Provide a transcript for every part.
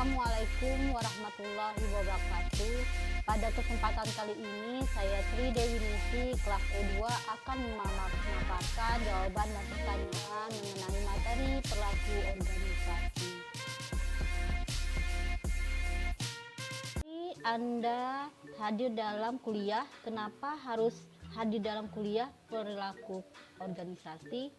Assalamualaikum warahmatullahi wabarakatuh. Pada kesempatan kali ini saya Sri Dewi Nisi kelas E2 akan memaparkan jawaban dan pertanyaan mengenai materi perilaku organisasi. Jadi Anda hadir dalam kuliah, kenapa harus hadir dalam kuliah perilaku organisasi?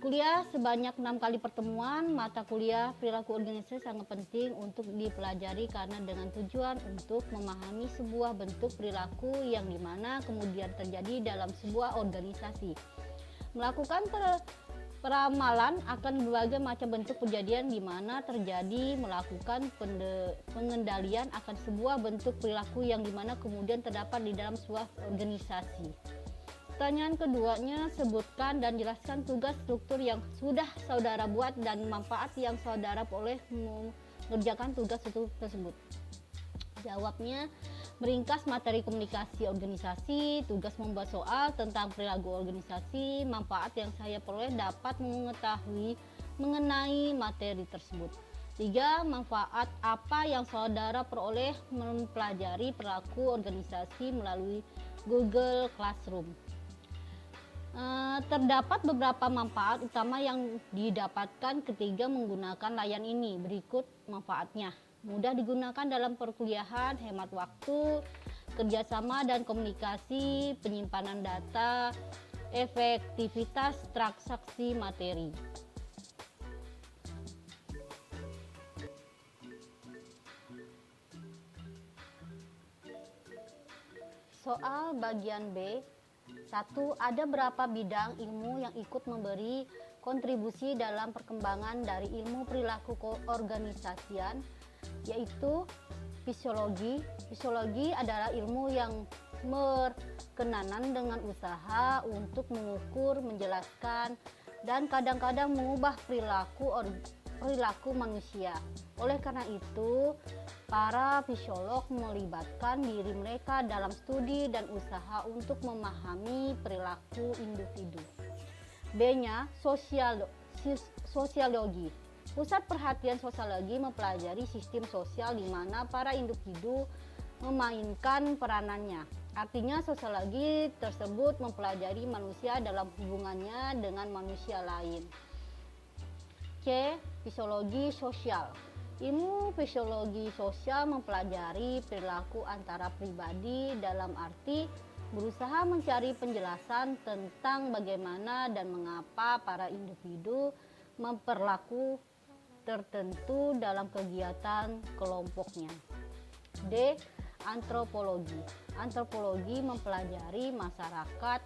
Kuliah sebanyak 6 kali pertemuan, mata kuliah perilaku organisasi sangat penting untuk dipelajari karena dengan tujuan untuk memahami sebuah bentuk perilaku yang dimana kemudian terjadi dalam sebuah organisasi. Melakukan peramalan akan berbagai macam bentuk kejadian di mana terjadi melakukan pengendalian akan sebuah bentuk perilaku yang dimana kemudian terdapat di dalam sebuah organisasi. Pertanyaan keduanya, sebutkan dan jelaskan tugas struktur yang sudah saudara buat dan manfaat yang saudara peroleh mengerjakan tugas tersebut. Jawabnya, meringkas materi komunikasi organisasi, tugas membuat soal tentang perilaku organisasi, manfaat yang saya peroleh dapat mengetahui mengenai materi tersebut. 3. Manfaat apa yang saudara peroleh mempelajari perilaku organisasi melalui Google Classroom. Terdapat beberapa manfaat utama yang didapatkan ketika menggunakan layan ini. Berikut manfaatnya: mudah digunakan dalam perkuliahan, hemat waktu, kerjasama dan komunikasi, penyimpanan data, efektivitas transaksi materi. Soal bagian B. 1. Ada berapa bidang ilmu yang ikut memberi kontribusi dalam perkembangan dari ilmu perilaku keorganisasian, yaitu fisiologi. Fisiologi adalah ilmu yang berkenaan dengan usaha untuk mengukur, menjelaskan, dan kadang-kadang mengubah perilaku manusia. Oleh karena itu, para fisiolog melibatkan diri mereka dalam studi dan usaha untuk memahami perilaku individu. B-nya, sosiologi. Pusat perhatian sosiologi mempelajari sistem sosial di mana para individu memainkan peranannya. Artinya sosiologi tersebut mempelajari manusia dalam hubungannya dengan manusia lain. C. Fisiologi sosial. Ilmu fisiologi sosial mempelajari perilaku antara pribadi dalam arti berusaha mencari penjelasan tentang bagaimana dan mengapa para individu memperlaku tertentu dalam kegiatan kelompoknya. D. Antropologi. Antropologi mempelajari masyarakat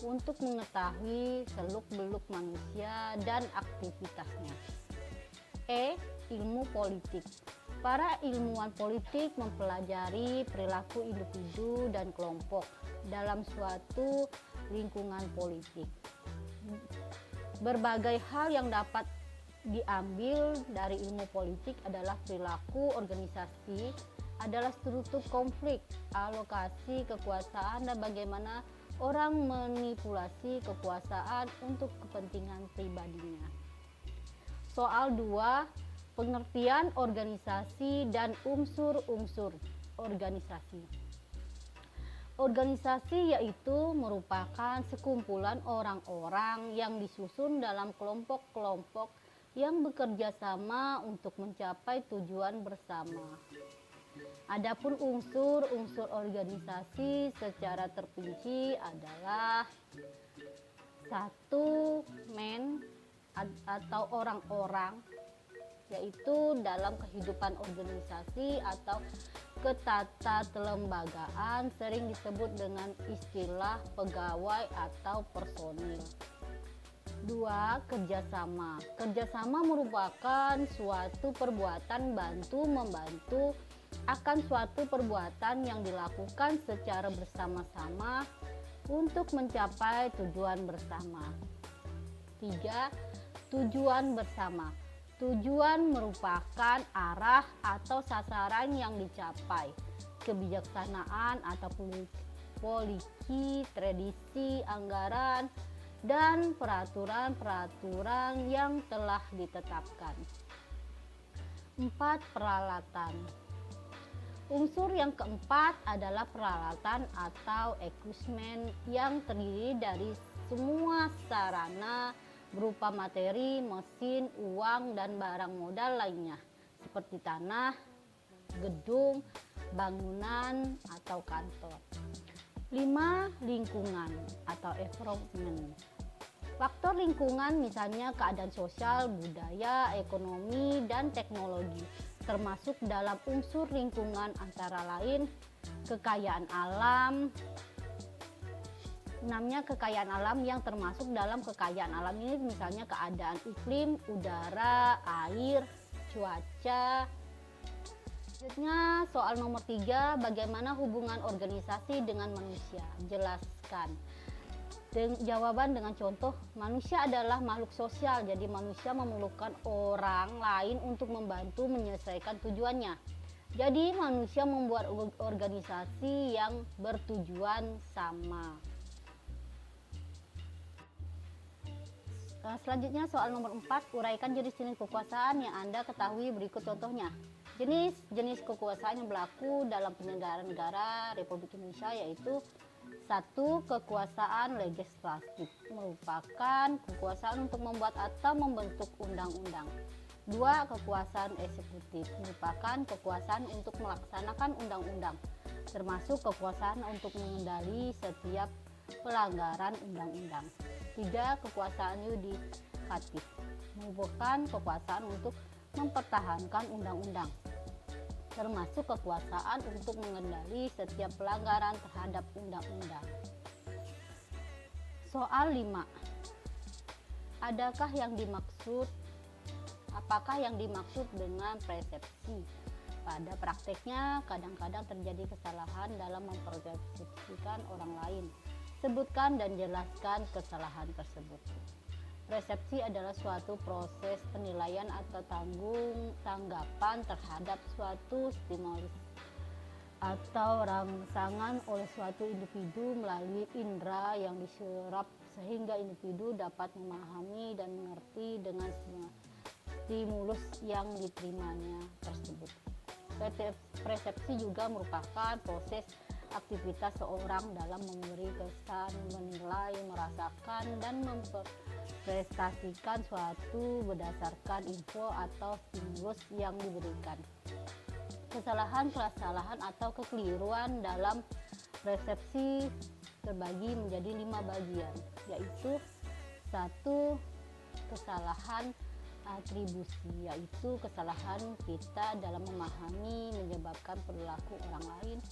untuk mengetahui seluk-beluk manusia dan aktivitasnya. E. Ilmu politik. Para ilmuwan politik mempelajari perilaku individu dan kelompok dalam suatu lingkungan politik. Berbagai hal yang dapat diambil dari ilmu politik adalah perilaku organisasi, adalah struktur konflik, alokasi kekuasaan, dan bagaimana orang manipulasi kekuasaan untuk kepentingan pribadinya. Soal 2. Pengertian organisasi dan unsur-unsur organisasi. Organisasi yaitu merupakan sekumpulan orang-orang yang disusun dalam kelompok-kelompok yang bekerja sama untuk mencapai tujuan bersama. Adapun unsur-unsur organisasi secara terperinci adalah 1. Atau orang-orang, yaitu dalam kehidupan organisasi atau ketatakelembagaan sering disebut dengan istilah pegawai atau personil. 2. Kerjasama. Kerjasama merupakan suatu perbuatan bantu-membantu akan suatu perbuatan yang dilakukan secara bersama-sama untuk mencapai tujuan bersama. 3. Tujuan bersama. Tujuan merupakan arah atau sasaran yang dicapai. Kebijaksanaan atau polisi, tradisi, anggaran, dan peraturan-peraturan yang telah ditetapkan. 4. Peralatan. Unsur yang keempat adalah peralatan atau equipment yang terdiri dari semua sarana berupa materi, mesin, uang, dan barang modal lainnya seperti tanah, gedung, bangunan, atau kantor. 5. Lingkungan atau environment. Faktor lingkungan misalnya keadaan sosial, budaya, ekonomi, dan teknologi termasuk dalam unsur lingkungan antara lain kekayaan alam. 6. Kekayaan alam yang termasuk dalam kekayaan alam ini misalnya keadaan iklim, udara, air, cuaca. Selanjutnya soal nomor 3, bagaimana hubungan organisasi dengan manusia? Jelaskan. Jawaban dengan contoh, manusia adalah makhluk sosial, jadi manusia memerlukan orang lain untuk membantu menyelesaikan tujuannya. Jadi manusia membuat organisasi yang bertujuan sama. Selanjutnya soal nomor 4, uraikan jenis-jenis kekuasaan yang Anda ketahui berikut contohnya. Jenis kekuasaan yang berlaku dalam penyelenggaraan negara Republik Indonesia yaitu 1. Kekuasaan legislatif merupakan kekuasaan untuk membuat atau membentuk undang-undang. 2. Kekuasaan eksekutif merupakan kekuasaan untuk melaksanakan undang-undang, termasuk kekuasaan untuk mengendali setiap pelanggaran undang-undang. 3. Kekuasaan yudikatif merupakan kekuasaan untuk mempertahankan undang-undang, termasuk kekuasaan untuk mengendali setiap pelanggaran terhadap undang-undang. Soal 5. Apakah yang dimaksud dengan persepsi? Pada prakteknya, kadang-kadang terjadi kesalahan dalam mempersepsikan orang lain. Sebutkan dan jelaskan kesalahan tersebut. Persepsi adalah suatu proses penilaian atau tanggapan terhadap suatu stimulus atau rangsangan oleh suatu individu melalui indera yang diserap sehingga individu dapat memahami dan mengerti dengan stimulus yang diterimanya tersebut. Persepsi juga merupakan proses aktivitas seorang dalam memberi kesan, menilai, merasakan, dan memprestasikan suatu berdasarkan info atau stimulus yang diberikan. Kesalahan atau kekeliruan dalam persepsi terbagi menjadi 5 bagian, yaitu 1. Kesalahan atribusi, yaitu kesalahan kita dalam memahami menyebabkan perilaku orang lain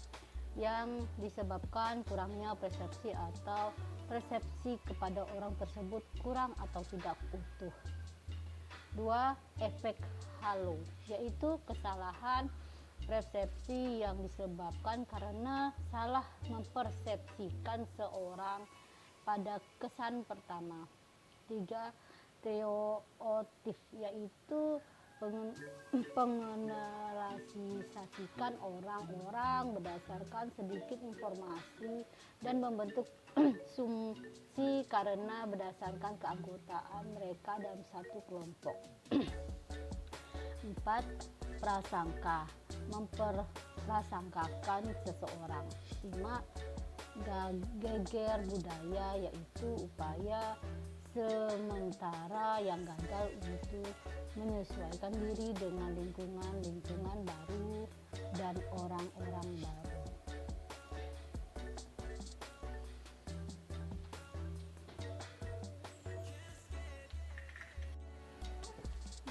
yang disebabkan kurangnya persepsi atau persepsi kepada orang tersebut kurang atau tidak utuh. 2. Efek halo, yaitu kesalahan persepsi yang disebabkan karena salah mempersepsikan seorang pada kesan pertama. 3. Stereotip, yaitu pengeneralisasikan orang-orang berdasarkan sedikit informasi dan membentuk asumsi karena berdasarkan keanggotaan mereka dalam satu kelompok. 4. Prasangka, memperprasangkakan seseorang. 5. Geger budaya, yaitu upaya sementara yang gagal untuk menyesuaikan diri dengan lingkungan baru dan orang-orang baru.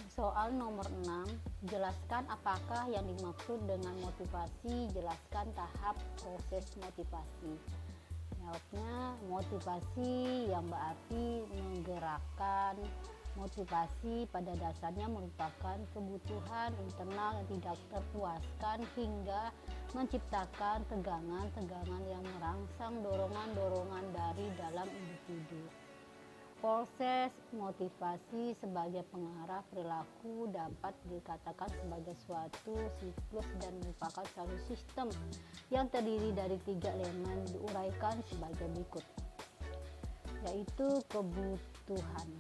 Soal nomor 6, jelaskan apakah yang dimaksud dengan motivasi, jelaskan tahap proses motivasi. Jawabnya, motivasi yang berarti menggerakkan. Motivasi pada dasarnya merupakan kebutuhan internal yang tidak terpuaskan hingga menciptakan tegangan-tegangan yang merangsang dorongan-dorongan dari dalam individu. Proses motivasi sebagai pengarah perilaku dapat dikatakan sebagai suatu siklus dan merupakan suatu sistem yang terdiri dari 3 elemen diuraikan sebagai berikut, yaitu kebutuhan,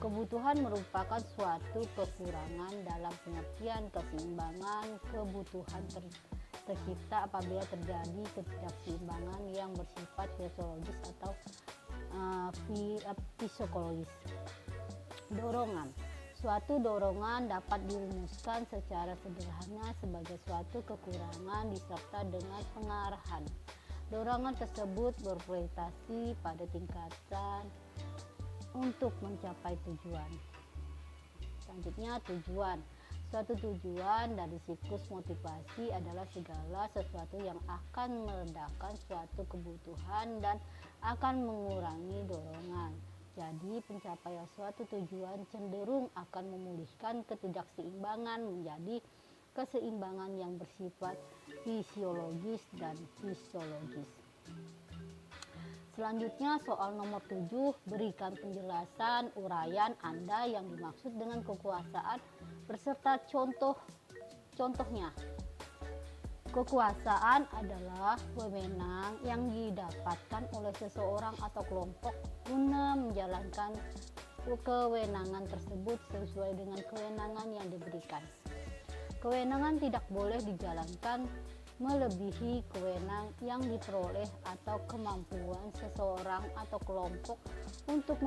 Kebutuhan merupakan suatu kekurangan dalam pengertian keseimbangan kebutuhan tercipta apabila terjadi ketidakseimbangan yang bersifat fisiologis atau psikologis. Dorongan. Suatu dorongan dapat dirumuskan secara sederhana sebagai suatu kekurangan diserta dengan pengarahan. Dorongan tersebut berorientasi pada tingkatan untuk mencapai tujuan. Selanjutnya, tujuan. Suatu tujuan dari siklus motivasi adalah segala sesuatu yang akan meredakan suatu kebutuhan dan akan mengurangi dorongan. Jadi, pencapaian suatu tujuan cenderung akan memulihkan ketidakseimbangan menjadi keseimbangan yang bersifat fisiologis dan fisiologis. Selanjutnya, soal nomor 7, berikan penjelasan uraian Anda yang dimaksud dengan kekuasaan beserta contohnya. Kekuasaan adalah wewenang yang didapatkan oleh seseorang atau kelompok guna menjalankan kewenangan tersebut sesuai dengan kewenangan yang diberikan. Kewenangan tidak boleh dijalankan melebihi kewenang yang diperoleh atau kemampuan seseorang atau kelompok untuk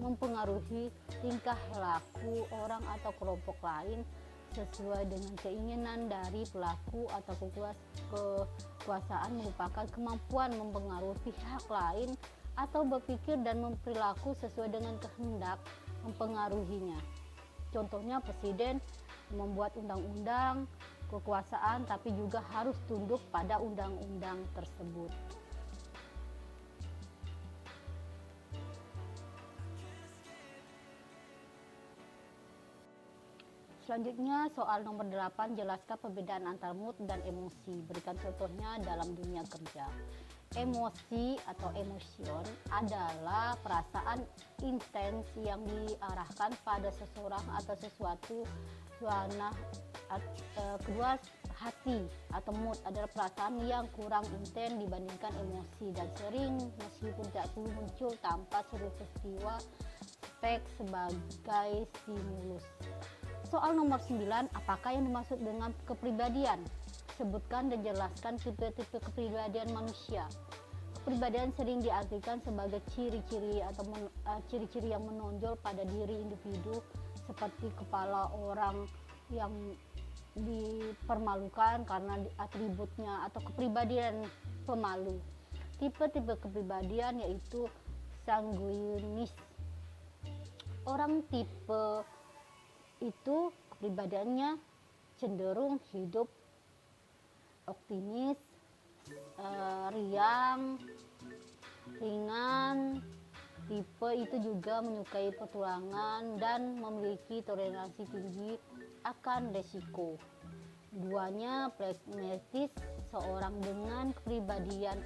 mempengaruhi tingkah laku orang atau kelompok lain sesuai dengan keinginan dari pelaku atau kekuasaan merupakan kemampuan mempengaruhi pihak lain atau berpikir dan berperilaku sesuai dengan kehendak mempengaruhinya. Contohnya, presiden membuat undang-undang kekuasaan tapi juga harus tunduk pada undang-undang tersebut. Selanjutnya, soal nomor 8, jelaskan perbedaan antara mood dan emosi. Berikan contohnya dalam dunia kerja. Emosi atau emotion adalah perasaan intens yang diarahkan pada seseorang atau sesuatu. Kedua, hati atau mood adalah perasaan yang kurang intens dibandingkan emosi dan sering meskipun tidak muncul tanpa seluruh peristiwa sebagai stimulus. Soal nomor 9, apakah yang dimaksud dengan kepribadian? Sebutkan dan jelaskan tipe-tipe kepribadian manusia. Kepribadian sering diartikan sebagai ciri-ciri atau ciri-ciri yang menonjol pada diri individu seperti kepala orang yang dipermalukan karena atributnya atau kepribadian pemalu. Tipe-tipe kepribadian yaitu sanguinis. Orang tipe itu kepribadiannya cenderung hidup optimis, riang, ringan. Tipe itu juga menyukai petualangan dan memiliki toleransi tinggi akan resiko. Duanya pragmatis. Seorang dengan kepribadian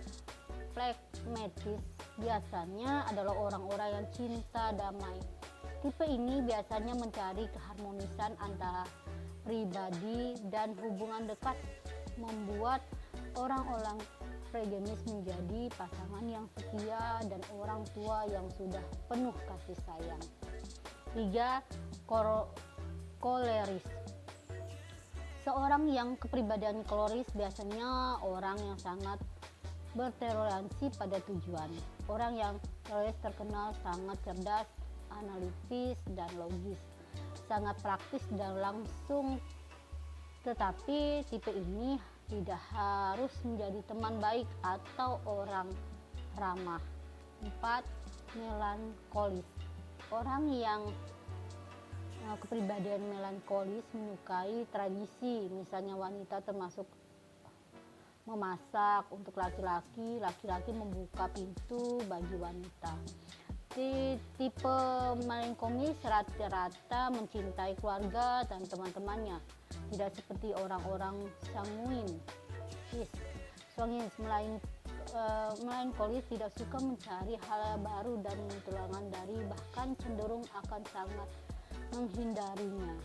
pragmatis biasanya adalah orang-orang yang cinta damai. Tipe ini biasanya mencari keharmonisan antara pribadi dan hubungan dekat, membuat orang-orang pragmatis menjadi pasangan yang setia dan orang tua yang sudah penuh kasih sayang. 3. Koleris. Seorang yang kepribadian koleris biasanya orang yang sangat bertoleransi pada tujuan. Orang yang koleris terkenal sangat cerdas, analitis dan logis, sangat praktis dan langsung. Tetapi tipe ini tidak harus menjadi teman baik atau orang ramah. 4. Melankolis. Orang yang kepribadian melankolis menyukai tradisi, misalnya wanita termasuk memasak untuk laki-laki, laki-laki membuka pintu bagi wanita. Tipe melankolis rata-rata mencintai keluarga dan teman-temannya, tidak seperti orang-orang sanguinis. Melankolis tidak suka mencari hal baru dan tulangan dari, bahkan cenderung akan sangat menghindarinya.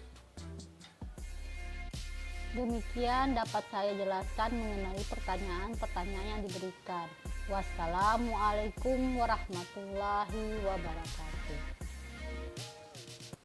Demikian dapat saya jelaskan mengenai pertanyaan-pertanyaan yang diberikan. Wassalamualaikum warahmatullahi wabarakatuh.